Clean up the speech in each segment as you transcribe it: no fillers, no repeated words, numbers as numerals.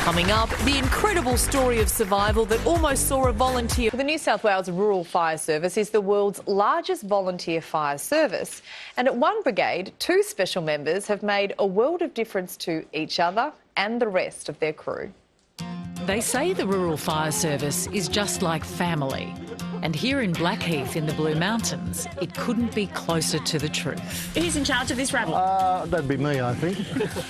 Coming up, the incredible story of survival that almost saw a volunteer. The New South Wales Rural Fire Service is the world's largest volunteer fire service. And at one brigade, 2 special members have made a world of difference to each other and the rest of their crew. They say the Rural Fire Service is just like family. And here in Blackheath in the Blue Mountains, it couldn't be closer to the truth. Who's in charge of this rabble? That'd be me, I think.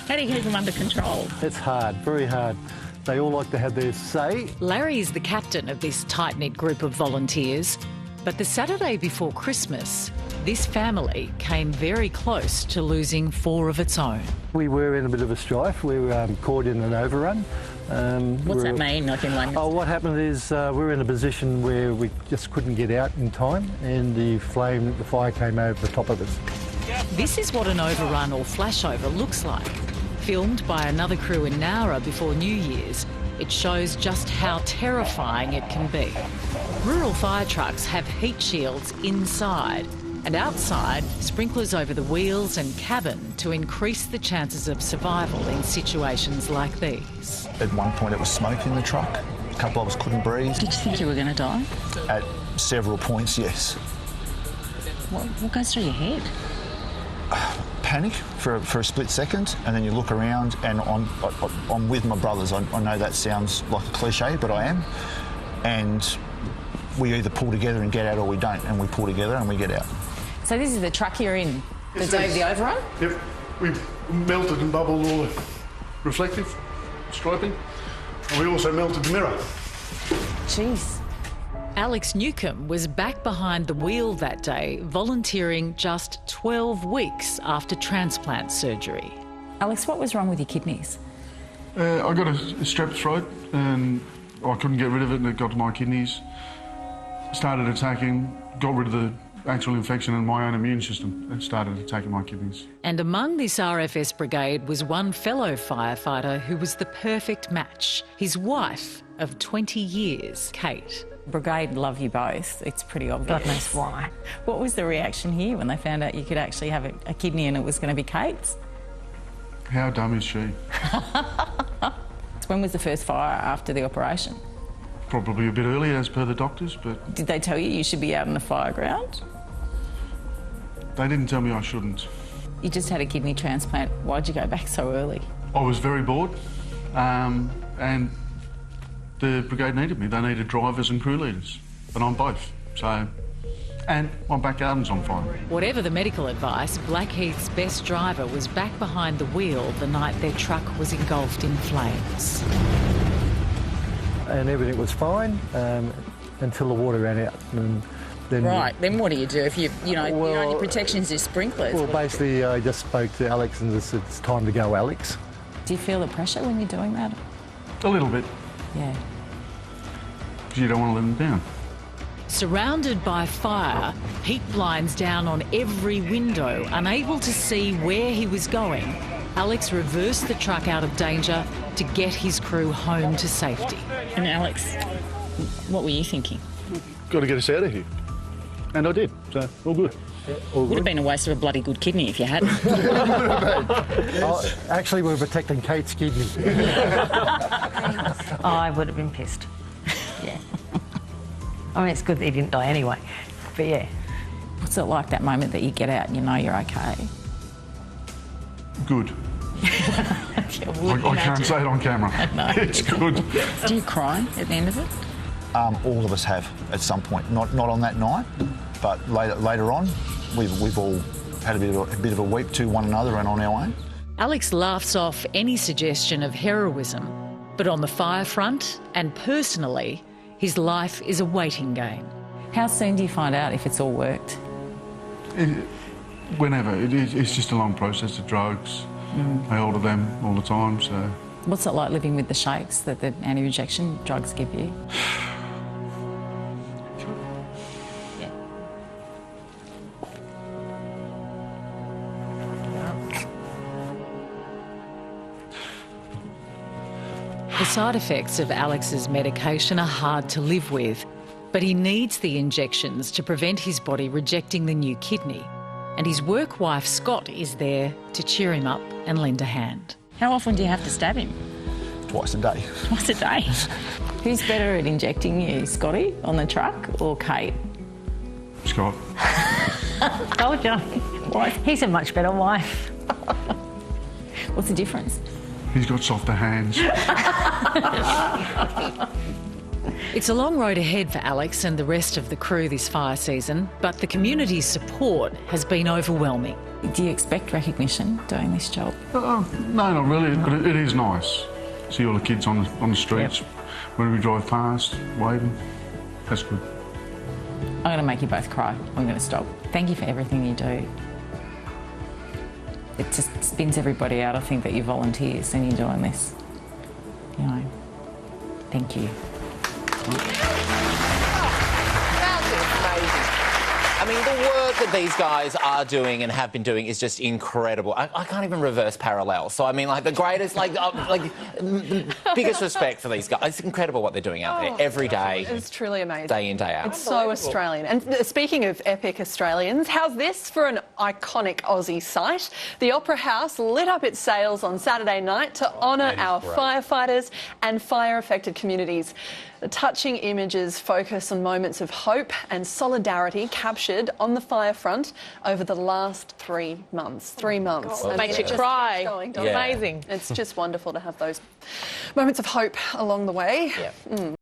How do you keep them under control? It's hard, very hard. They all like to have their say. Larry is the captain of this tight-knit group of volunteers. But the Saturday before Christmas, this family came very close to losing 4 of its own. We were in a bit of a strife. We were caught in an overrun. What's that mean, like in one? Oh, what happened is we were in a position where we just couldn't get out in time, and the fire came over the top of us. This is what an overrun or flashover looks like. Filmed by another crew in Nowra before New Year's, it shows just how terrifying it can be. Rural fire trucks have heat shields inside, and outside, sprinklers over the wheels and cabin to increase the chances of survival in situations like these. At one point it was smoke in the truck. A couple of us couldn't breathe. Did you think you were going to die? At several points, yes. What goes through your head? Panic for a split second, and then you look around and I'm with my brothers. I know that sounds like a cliche, but I am. And we either pull together and get out or we don't, and we pull together and we get out. So this is the truck you're in the day of the overrun? Yep. We've melted and bubbled all the reflective striping, and we also melted the mirror. Jeez. Alex Newcomb was back behind the wheel that day, volunteering just 12 weeks after transplant surgery. Alex, what was wrong with your kidneys? I got a strep throat, and I couldn't get rid of it, and it got to my kidneys. Started attacking, got rid of the actual infection in my own immune system. It started attacking my kidneys. And among this RFS brigade was one fellow firefighter who was the perfect match, his wife of 20 years, Kate. Brigade love you both. It's pretty obvious. God knows why. What was the reaction here when they found out you could actually have a kidney and it was going to be Kate's? How dumb is she? When was the first fire after the operation? Probably a bit early, as per the doctors, but... Did they tell you should be out on the fire ground? They didn't tell me I shouldn't. You just had a kidney transplant. Why'd you go back so early? I was very bored, and the brigade needed me. They needed drivers and crew leaders, and I'm both. So, and my back garden's on fire. Whatever the medical advice, Blackheath's best driver was back behind the wheel the night their truck was engulfed in flames. And everything was fine until the water ran out. And then then what do you do if your only protections is sprinklers? Well, basically, I just spoke to Alex and just said, it's time to go, Alex. Do you feel the pressure when you're doing that? A little bit. Yeah. Because you don't want to let them down. Surrounded by fire, heat blinds down on every window, unable to see where he was going, Alex reversed the truck out of danger to get his crew home to safety. And Alex, what were you thinking? Got to get us out of here. And I did, so all good. Would have been a waste of a bloody good kidney if you hadn't. Actually, we're protecting Kate's kidney. I would have been pissed. Yeah. I mean, it's good that he didn't die anyway, but yeah. What's it like, that moment that you get out and you know you're okay? Good. I can't say it on camera. No. It's good. Do you cry at the end of it? All of us have at some point. Not on that night, but later on, we've all had a bit of a weep to one another and on our own. Alex laughs off any suggestion of heroism, but on the fire front and personally, his life is a waiting game. How soon do you find out if it's all worked? Whenever. It's just a long process of drugs. I order them all the time, so... What's it like living with the shakes that the anti-rejection drugs give you? Yeah. The side effects of Alex's medication are hard to live with, but he needs the injections to prevent his body rejecting the new kidney. And his work wife, Scott, is there to cheer him up and lend a hand. How often do you have to stab him? twice a day. Twice a day. Who's better at injecting you, Scotty, on the truck or Kate? Scott. Told you. He's a much better wife. What's the difference? He's got softer hands. It's a long road ahead for Alex and the rest of the crew this fire season, but the community's support has been overwhelming. Do you expect recognition doing this job? No, not really, but it is nice. See all the kids on the streets when we drive past, waving. That's good. I'm going to make you both cry. I'm going to stop. Thank you for everything you do. It just spins everybody out, I think, that you're volunteers and you're doing this. You know, thank you. I mean, the work that these guys are doing and have been doing is just incredible. I can't even reverse parallel. So, I mean, like, the greatest, the biggest respect for these guys. It's incredible what they're doing out there every day. It's truly amazing. Day in, day out. It's so Australian. And speaking of epic Australians, how's this for an iconic Aussie site? The Opera House lit up its sails on Saturday night to honour our firefighters and fire-affected communities. The touching images focus on moments of hope and solidarity captured on the fire front over the last 3 months. 3 months. It makes you cry. Amazing. It's just wonderful to have those moments of hope along the way. Yeah.